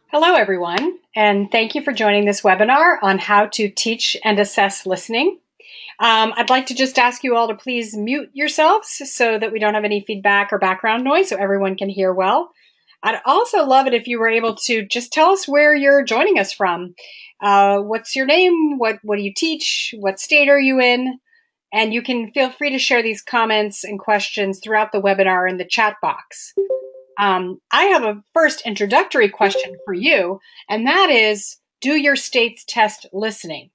Hello, everyone, and thank you for joining this webinar on how to teach and assess listening. I'd like to just ask you all to please mute yourselves so that we don't have any feedback or background noise so everyone can hear well. I'd also love it if you were able to just tell us where you're joining us from. What's your name? What do you teach? What state are you in? And you can feel free to share these comments and questions throughout the webinar in the chat box. I have a first introductory question for you, and that is, do your states test listening?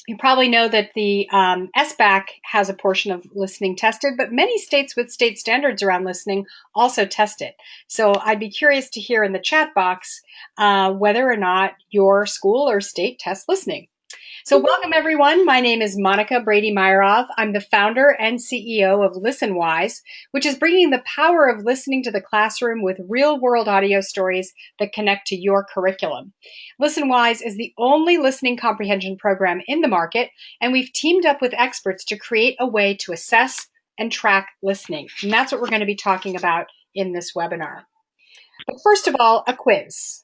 You probably know that the SBAC has a portion of listening tested, but many states with state standards around listening also test it. So I'd be curious to hear in the chat box whether or not your school or state tests listening. So welcome, everyone. My name is Monica Brady-Myerov. I'm the founder and CEO of Listenwise, which is bringing the power of listening to the classroom with real-world audio stories that connect to your curriculum. Listenwise is the only listening comprehension program in the market, and we've teamed up with experts to create a way to assess and track listening. And that's what we're going to be talking about in this webinar. But first of all, a quiz.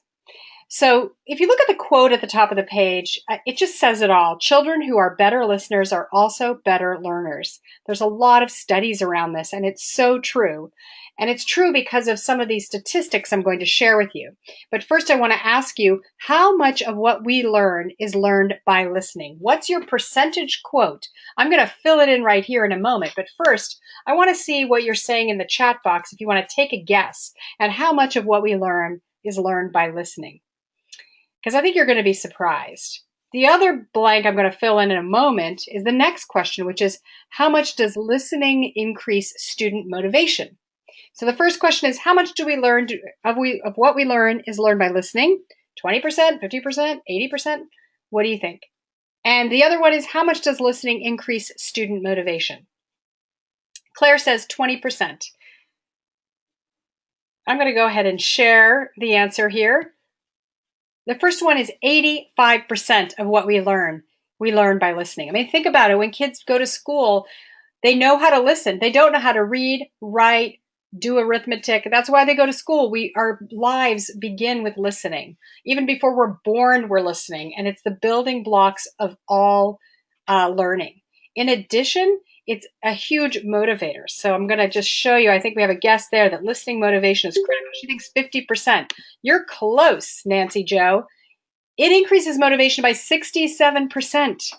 So if you look at the quote at the top of the page, it just says it all. Children who are better listeners are also better learners. There's a lot of studies around this, and it's so true. And it's true because of some of these statistics I'm going to share with you. But first, I want to ask you, how much of what we learn is learned by listening? What's your percentage quote? I'm going to fill it in right here in a moment. But first, I want to see what you're saying in the chat box if you want to take a guess at how much of what we learn is learned by listening, because I think you're going to be surprised. The other blank I'm going to fill in a moment is the next question, which is, how much does listening increase student motivation? So the first question is, how much do we learn of what we learn is learned by listening? 20%, 50%, 80%? What do you think? And the other one is, how much does listening increase student motivation? Claire says 20%. I'm going to go ahead and share the answer here. The first one is 85% of what we learn by listening. I mean, think about it. When kids go to school, they know how to listen. They don't know how to read, write, do arithmetic. That's why they go to school. Our lives begin with listening. Even before we're born, we're listening. And it's the building blocks of all learning. In addition, it's a huge motivator. So I'm going to just show you, I think we have a guest there, that listening motivation is critical. She thinks 50%. You're close, Nancy Jo. It increases motivation by 67%.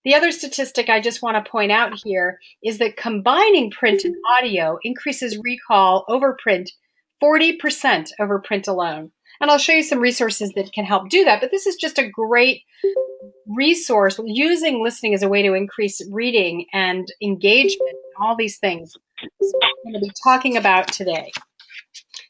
The other statistic I just want to point out here is that combining print and audio increases recall over print 40% over print alone. And I'll show you some resources that can help do that, but this is just a great resource using listening as a way to increase reading and engagement and all these things I'm going to be talking about today.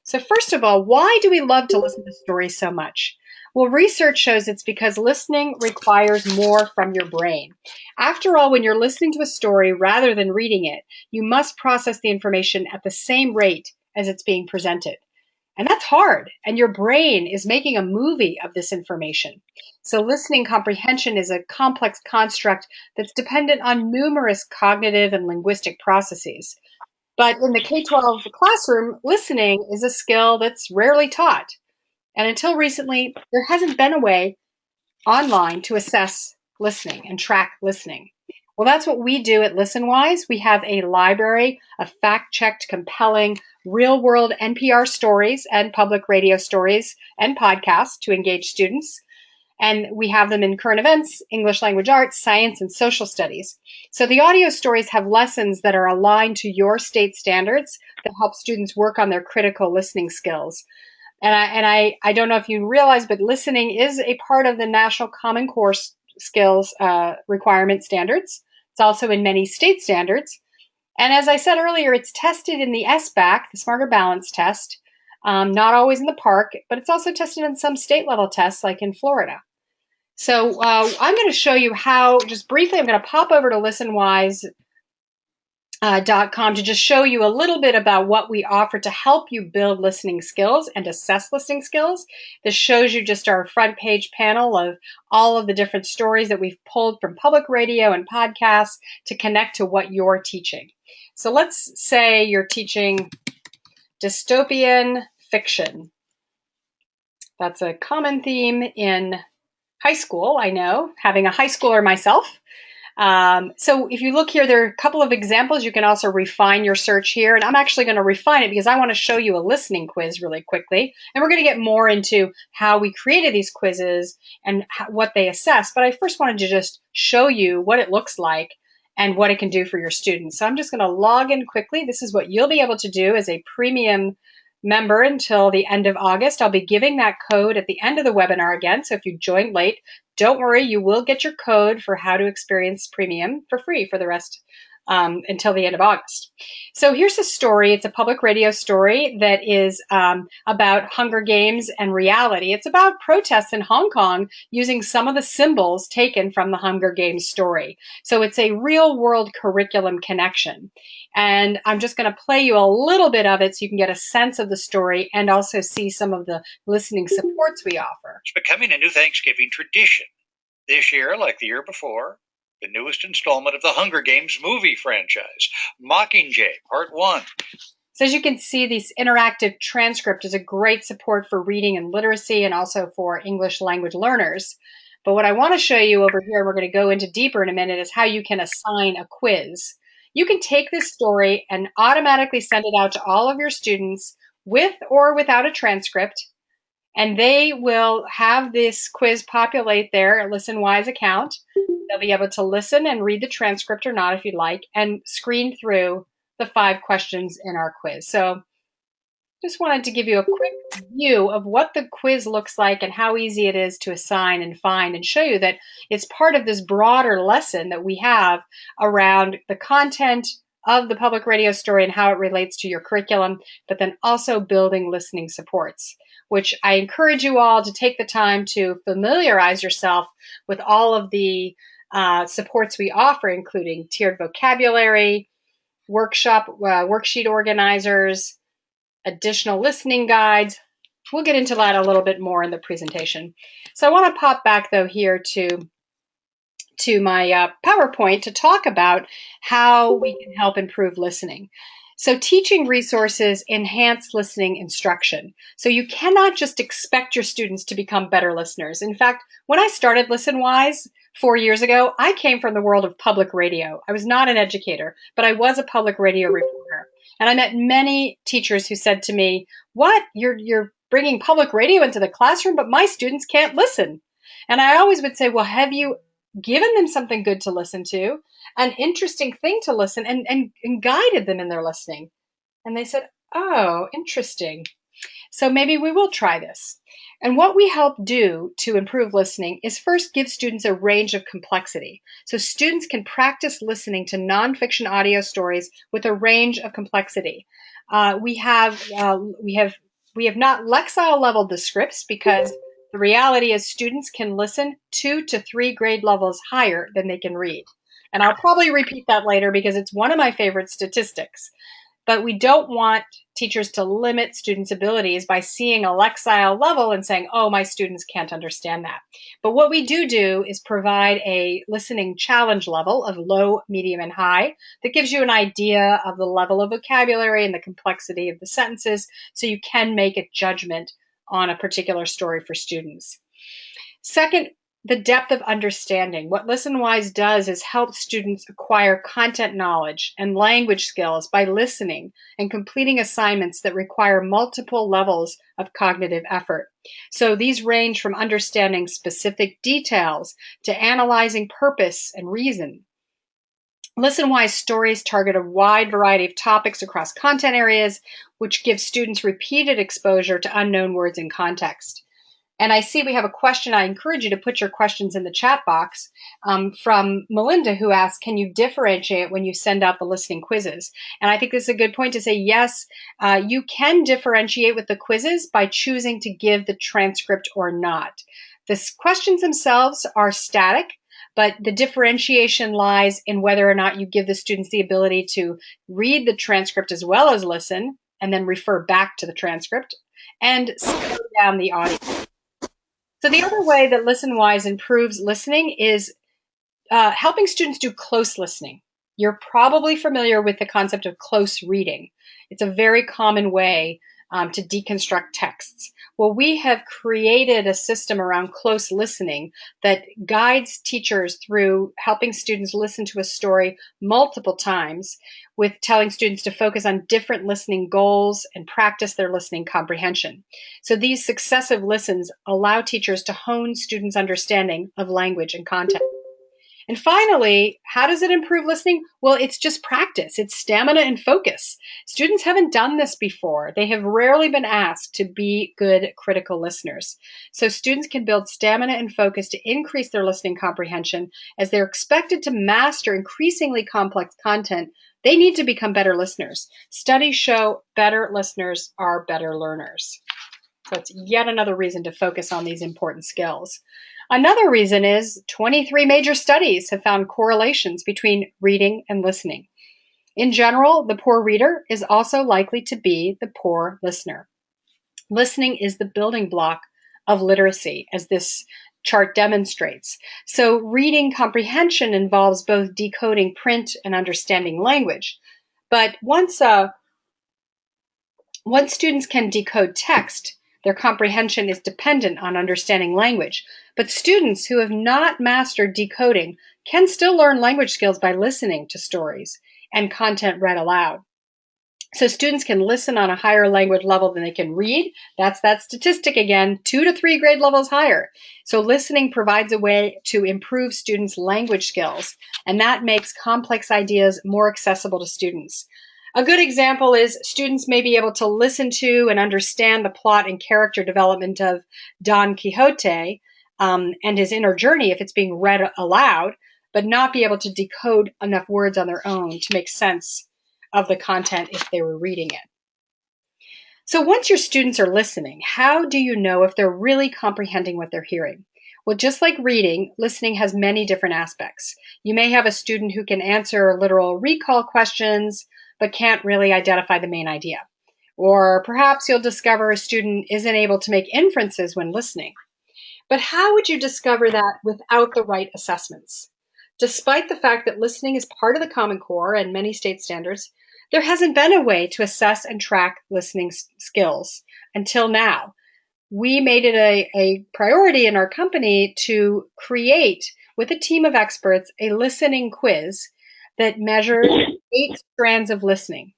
So first of all, why do we love to listen to stories so much? Well, research shows it's because listening requires more from your brain. After all, when you're listening to a story rather than reading it, you must process the information at the same rate as it's being presented. And that's hard, and your brain is making a movie of this information. So listening comprehension is a complex construct that's dependent on numerous cognitive and linguistic processes. But in the K-12 classroom, listening is a skill that's rarely taught. And until recently, there hasn't been a way online to assess listening and track listening. Well, that's what we do at Listenwise. We have a library of fact-checked, compelling, real-world NPR stories and public radio stories and podcasts to engage students. And we have them in current events, English language arts, science, and social studies. So the audio stories have lessons that are aligned to your state standards that help students work on their critical listening skills. And I don't know if you realize, but listening is a part of the National Common Core Skills requirement standards. It's also in many state standards. And as I said earlier, it's tested in the SBAC, the Smarter Balance test, not always in the park, but it's also tested in some state level tests like in Florida. So I'm going to show you how, just briefly, I'm going to pop over to listenwise.com to just show you a little bit about what we offer to help you build listening skills and assess listening skills. This shows you just our front page panel of all of the different stories that we've pulled from public radio and podcasts to connect to what you're teaching. So let's say you're teaching dystopian fiction. That's a common theme in high school, I know, having a high schooler myself. So if you look here, there are a couple of examples. You can also refine your search here. And I'm actually going to refine it because I want to show you a listening quiz really quickly. And we're going to get more into how we created these quizzes and what they assess. But I first wanted to just show you what it looks like and what it can do for your students. So I'm just going to log in quickly. This is what you'll be able to do as a premium member until the end of August. I'll be giving that code at the end of the webinar again. So if you joined late, don't worry, you will get your code for how to experience premium for free for the rest until the end of August. So here's a story. It's a public radio story that is about Hunger Games and reality. It's about protests in Hong Kong using some of the symbols taken from the Hunger Games story. So it's a real world curriculum connection. And I'm just going to play you a little bit of it so you can get a sense of the story and also see some of the listening supports we offer. It's becoming a new Thanksgiving tradition. This year, like the year before, the newest installment of the Hunger Games movie franchise, Mockingjay Part 1. So as you can see, this interactive transcript is a great support for reading and literacy and also for English language learners. But what I want to show you over here, we're going to go into deeper in a minute, is how you can assign a quiz. You can take this story and automatically send it out to all of your students with or without a transcript, and they will have this quiz populate their Listenwise account. They'll be able to listen and read the transcript or not if you'd like, and screen through the 5 questions in our quiz. So just wanted to give you a quick view of what the quiz looks like and how easy it is to assign and find, and show you that it's part of this broader lesson that we have around the content of the public radio story and how it relates to your curriculum, but then also building listening supports, which I encourage you all to take the time to familiarize yourself with all of the supports we offer, including tiered vocabulary, worksheet organizers, additional listening guides. We'll get into that a little bit more in the presentation. So I want to pop back though here to my PowerPoint to talk about how we can help improve listening. So teaching resources enhance listening instruction. So you cannot just expect your students to become better listeners. In fact, when I started Listenwise 4 years ago, I came from the world of public radio. I was not an educator, but I was a public radio reporter. And I met many teachers who said to me, "What? You're bringing public radio into the classroom, but my students can't listen." And I always would say, "Well, have you given them something good to listen to, an interesting thing to listen, and guided them in their listening?" And they said, "Oh, interesting. So maybe we will try this." And what we help do to improve listening is first give students a range of complexity. So students can practice listening to nonfiction audio stories with a range of complexity. We have not Lexile leveled the scripts because the reality is students can listen 2 to 3 grade levels higher than they can read. And I'll probably repeat that later because it's one of my favorite statistics. But we don't want teachers to limit students' abilities by seeing a Lexile level and saying, "Oh, my students can't understand that." But what we do is provide a listening challenge level of low, medium, and high that gives you an idea of the level of vocabulary and the complexity of the sentences, so you can make a judgment on a particular story for students. Second, the depth of understanding. What Listenwise does is help students acquire content knowledge and language skills by listening and completing assignments that require multiple levels of cognitive effort. So these range from understanding specific details to analyzing purpose and reason. Listenwise stories target a wide variety of topics across content areas, which gives students repeated exposure to unknown words and context. And I see we have a question. I encourage you to put your questions in the chat box from Melinda, who asked, "Can you differentiate when you send out the listening quizzes?" And I think this is a good point to say, yes, you can differentiate with the quizzes by choosing to give the transcript or not. The questions themselves are static, but the differentiation lies in whether or not you give the students the ability to read the transcript as well as listen, and then refer back to the transcript, and slow down the audio. So the other way that Listenwise improves listening is helping students do close listening. You're probably familiar with the concept of close reading. It's a very common way to deconstruct texts. Well, we have created a system around close listening that guides teachers through helping students listen to a story multiple times, with telling students to focus on different listening goals and practice their listening comprehension. So these successive listens allow teachers to hone students' understanding of language and content. And finally, how does it improve listening? Well, it's just practice. It's stamina and focus. Students haven't done this before. They have rarely been asked to be good critical listeners. So students can build stamina and focus to increase their listening comprehension. As they're expected to master increasingly complex content, they need to become better listeners. Studies show better listeners are better learners. So it's yet another reason to focus on these important skills. Another reason is 23 major studies have found correlations between reading and listening. In general, the poor reader is also likely to be the poor listener. Listening is the building block of literacy, as this chart demonstrates. So reading comprehension involves both decoding print and understanding language. But once students can decode text, their comprehension is dependent on understanding language. But students who have not mastered decoding can still learn language skills by listening to stories and content read aloud. So students can listen on a higher language level than they can read. That's that statistic again, 2 to 3 grade levels higher. So listening provides a way to improve students' language skills, and that makes complex ideas more accessible to students. A good example is students may be able to listen to and understand the plot and character development of Don Quixote and his inner journey if it's being read aloud, but not be able to decode enough words on their own to make sense of the content if they were reading it. So once your students are listening, how do you know if they're really comprehending what they're hearing? Well, just like reading, listening has many different aspects. You may have a student who can answer literal recall questions, but can't really identify the main idea. Or perhaps you'll discover a student isn't able to make inferences when listening. But how would you discover that without the right assessments? Despite the fact that listening is part of the Common Core and many state standards, there hasn't been a way to assess and track listening skills until now. We made it a priority in our company to create, with a team of experts, a listening quiz that measured 8 strands of listening.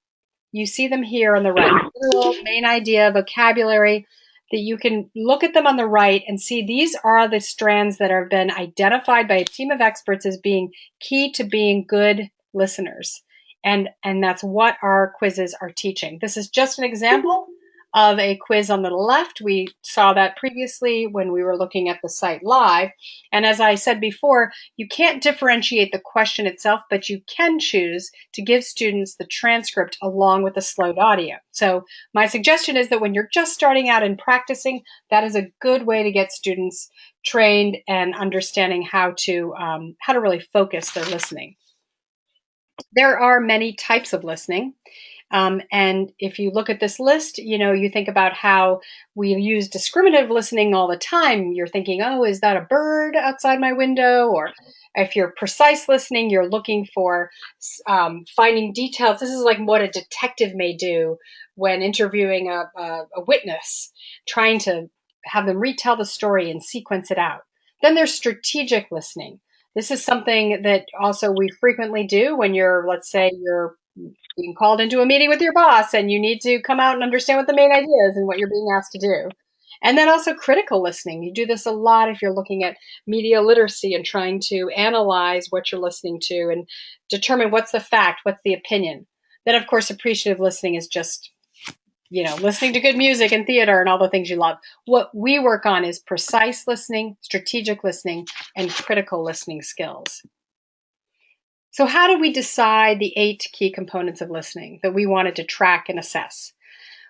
You see them here on the right. Literal, main idea, vocabulary, that you can look at them on the right and see these are the strands that have been identified by a team of experts as being key to being good listeners. And that's what our quizzes are teaching. This is just an example of a quiz on the left. We saw that previously when we were looking at the site live. And as I said before, you can't differentiate the question itself, but you can choose to give students the transcript along with the slowed audio. So my suggestion is that when you're just starting out and practicing, that is a good way to get students trained and understanding how to really focus their listening. There are many types of listening. And if you look at this list, you think about how we use discriminative listening all the time. You're thinking, oh, is that a bird outside my window? Or if you're precise listening, you're looking for finding details. This is like what a detective may do when interviewing a witness, trying to have them retell the story and sequence it out. Then there's strategic listening. This is something that also we frequently do when let's say you're being called into a meeting with your boss and you need to come out and understand what the main idea is and what you're being asked to do. And then also critical listening. You do this a lot if you're looking at media literacy and trying to analyze what you're listening to and determine what's the fact, what's the opinion. Then, of course, appreciative listening is just, listening to good music and theater and all the things you love. What we work on is precise listening, strategic listening, and critical listening skills. So how did we decide the 8 key components of listening that we wanted to track and assess?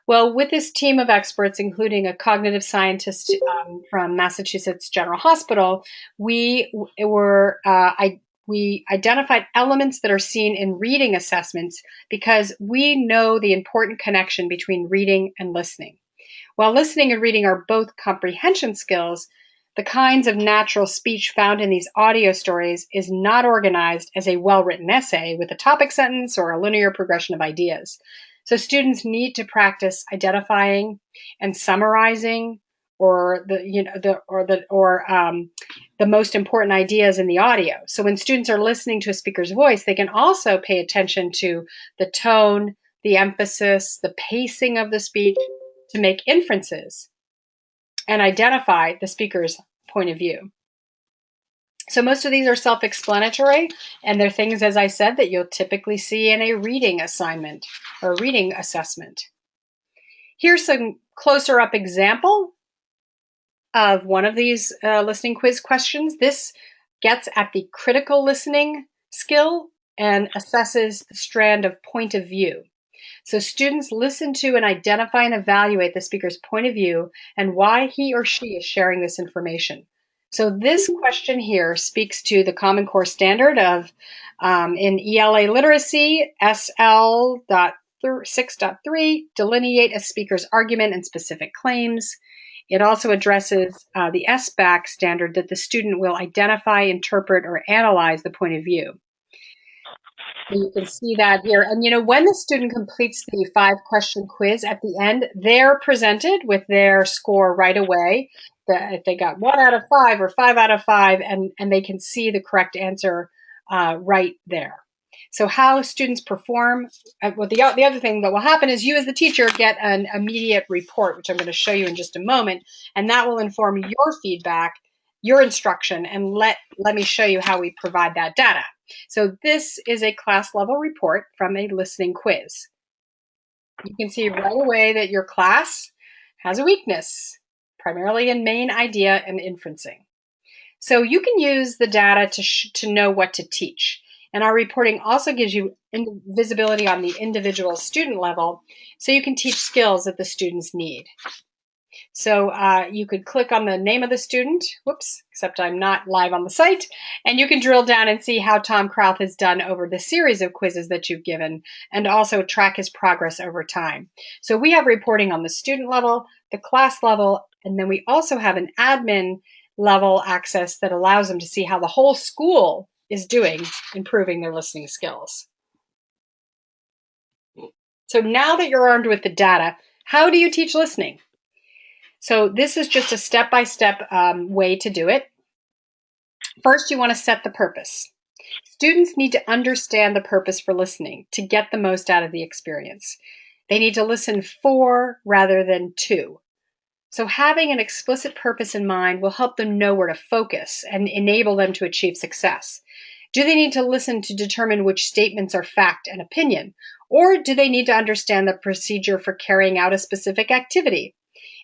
Well, with this team of experts, including a cognitive scientist from Massachusetts General Hospital, we identified elements that are seen in reading assessments because we know the important connection between reading and listening. While listening and reading are both comprehension skills, the kinds of natural speech found in these audio stories is not organized as a well-written essay with a topic sentence or a linear progression of ideas. So students need to practice identifying and summarizing the most important ideas in the audio. So when students are listening to a speaker's voice, they can also pay attention to the tone, the emphasis, the pacing of the speech to make inferences and identify the speaker's point of view. So most of these are self-explanatory, and they're things, as I said, that you'll typically see in a reading assignment or reading assessment. Here's some closer up example of one of these listening quiz questions. This gets at the critical listening skill and assesses the strand of point of view. So students listen to and identify and evaluate the speaker's point of view and why he or she is sharing this information. So this question here speaks to the Common Core standard of in ELA literacy, SL.6.3, delineate a speaker's argument and specific claims. It also addresses the SBAC standard that the student will identify, interpret, or analyze the point of view. So you can see that here. And when the student completes the 5-question quiz at the end, they're presented with their score right away. If they got 1 out of 5 or 5 out of 5, and they can see the correct answer right there. So how students perform, the other thing that will happen is you as the teacher get an immediate report, which I'm going to show you in just a moment, and that will inform your feedback, your instruction, and let me show you how we provide that data. So this is a class level report from a listening quiz. You can see right away that your class has a weakness, primarily in main idea and inferencing. So you can use the data to know what to teach. And our reporting also gives you visibility on the individual student level, so you can teach skills that the students need. So you could click on the name of the student, except I'm not live on the site, and you can drill down and see how Tom Krauth has done over the series of quizzes that you've given, and also track his progress over time. So we have reporting on the student level, the class level, and then we also have an admin level access that allows them to see how the whole school is doing, improving their listening skills. So now that you're armed with the data, how do you teach listening? So this is just a step-by-step way to do it. First, you want to set the purpose. Students need to understand the purpose for listening to get the most out of the experience. They need to listen for rather than to. So having an explicit purpose in mind will help them know where to focus and enable them to achieve success. Do they need to listen to determine which statements are fact and opinion? Or do they need to understand the procedure for carrying out a specific activity?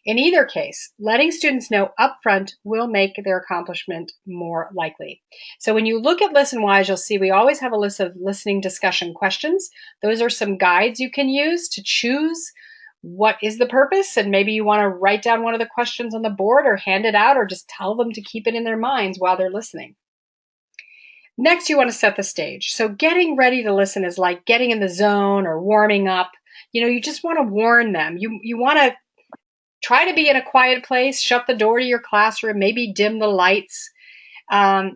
In either case, letting students know upfront will make their accomplishment more likely. So when you look at Listenwise, you'll see we always have a list of listening discussion questions. Those are some guides you can use to choose what is the purpose, and maybe you want to write down one of the questions on the board or hand it out or just tell them to keep it in their minds while they're listening. Next, you want to set the stage. So getting ready to listen is like getting in the zone or warming up. You just want to warn them. You want to try to be in a quiet place, shut the door to your classroom, maybe dim the lights,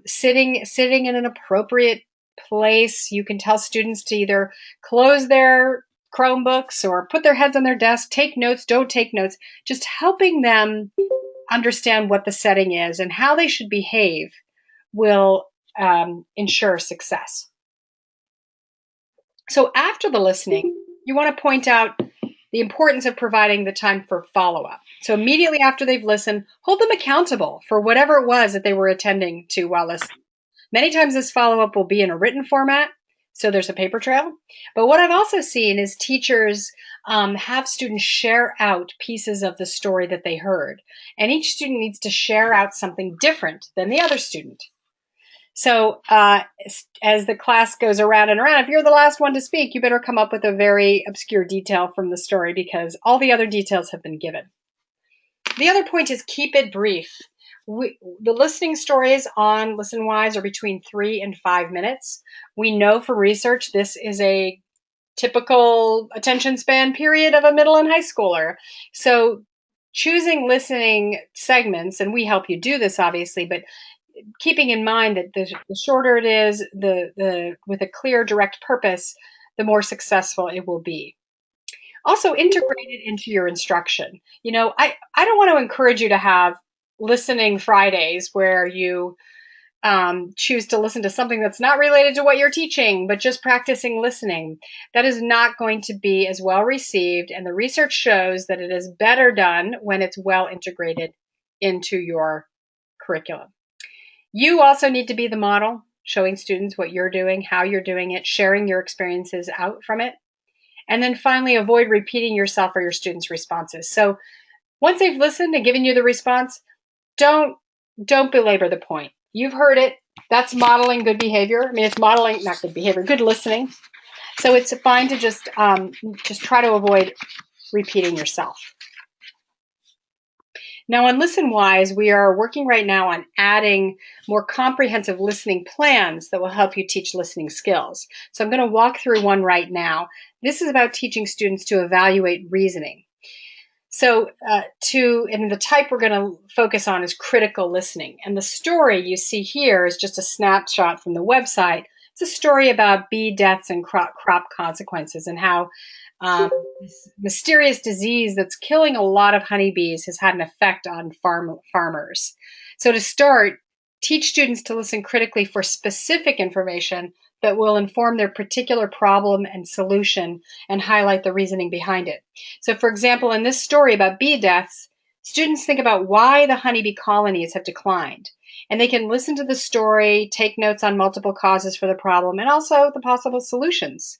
sitting in an appropriate place. You can tell students to either close their Chromebooks or put their heads on their desk, take notes, don't take notes, just helping them understand what the setting is and how they should behave will ensure success. So after the listening, you want to point out the importance of providing the time for follow-up. So immediately after they've listened, hold them accountable for whatever it was that they were attending to while listening. Many times this follow-up will be in a written format, so there's a paper trail. But what I've also seen is teachers have students share out pieces of the story that they heard. And each student needs to share out something different than the other student. So as the class goes around and around, if you're the last one to speak, you better come up with a very obscure detail from the story because all the other details have been given. The other point is keep it brief. The listening stories on Listenwise are between 3 and 5 minutes. We know from research this is a typical attention span period of a middle and high schooler. So choosing listening segments, and we help you do this obviously, but keeping in mind that the shorter it is, with a clear, direct purpose, the more successful it will be. Also integrate it into your instruction. I don't want to encourage you to have listening Fridays where you choose to listen to something that's not related to what you're teaching, but just practicing listening. That is not going to be as well received, and the research shows that it is better done when it's well integrated into your curriculum. You also need to be the model, showing students what you're doing, how you're doing it, sharing your experiences out from it. And then finally, avoid repeating yourself or your students' responses. So once they've listened and given you the response, don't belabor the point. You've heard it. That's modeling good behavior. I mean, it's modeling, not good behavior, good listening. So it's fine to just try to avoid repeating yourself. Now on Listenwise, we are working right now on adding more comprehensive listening plans that will help you teach listening skills. So I'm going to walk through one right now. This is about teaching students to evaluate reasoning. So and the type we're going to focus on is critical listening. And the story you see here is just a snapshot from the website. It's a story about bee deaths and crop consequences, and how this mysterious disease that's killing a lot of honeybees has had an effect on farmers. So to start, teach students to listen critically for specific information that will inform their particular problem and solution and highlight the reasoning behind it. So for example, in this story about bee deaths, students think about why the honeybee colonies have declined. And they can listen to the story, take notes on multiple causes for the problem, and also the possible solutions.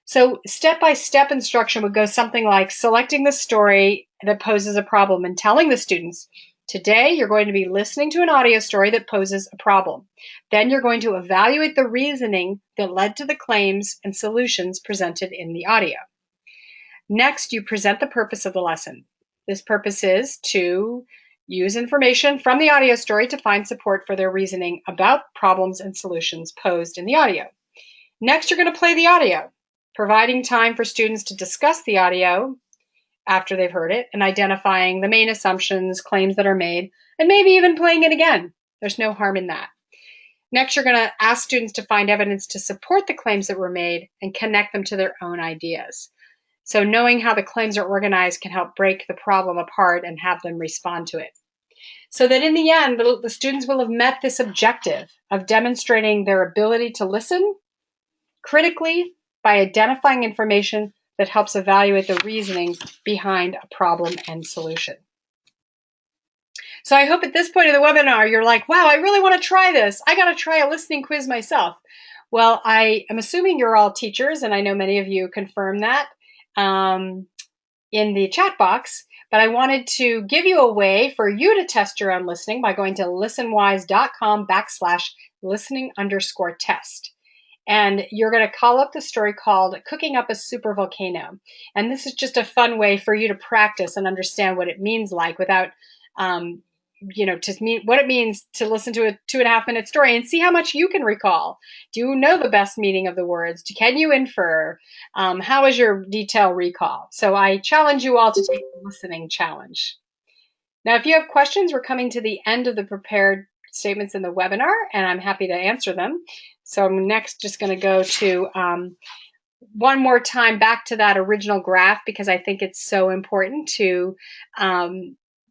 So step-by-step instruction would go something like selecting the story that poses a problem and telling the students, today you're going to be listening to an audio story that poses a problem. Then you're going to evaluate the reasoning that led to the claims and solutions presented in the audio. Next, you present the purpose of the lesson. This purpose is to use information from the audio story to find support for their reasoning about problems and solutions posed in the audio. Next, you're going to play the audio, providing time for students to discuss the audio after they've heard it and identifying the main assumptions, claims that are made, and maybe even playing it again. There's no harm in that. Next, you're going to ask students to find evidence to support the claims that were made and connect them to their own ideas. So knowing how the claims are organized can help break the problem apart and have them respond to it. So that in the end, the students will have met this objective of demonstrating their ability to listen critically by identifying information that helps evaluate the reasoning behind a problem and solution. So I hope at this point of the webinar, you're like, wow, I really want to try this. I got to try a listening quiz myself. Well, I am assuming you're all teachers, and I know many of you confirm that in the chat box, but I wanted to give you a way for you to test your own listening by going to listenwise.com/listening_test. And you're going to call up the story called Cooking Up a Super Volcano. And this is just a fun way for you to practice and understand what it means like without, what it means to listen to a 2.5-minute story and see how much you can recall. Do you know the best meaning of the words? Can you infer? How is your detail recall? So I challenge you all to take the listening challenge. Now, if you have questions, we're coming to the end of the prepared statements in the webinar, and I'm happy to answer them. So I'm next just going to go to one more time back to that original graph, because I think it's so important to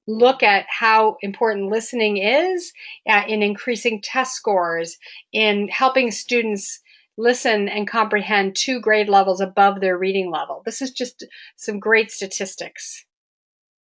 look at how important listening is in increasing test scores, in helping students listen and comprehend 2 grade levels above their reading level. This is just some great statistics.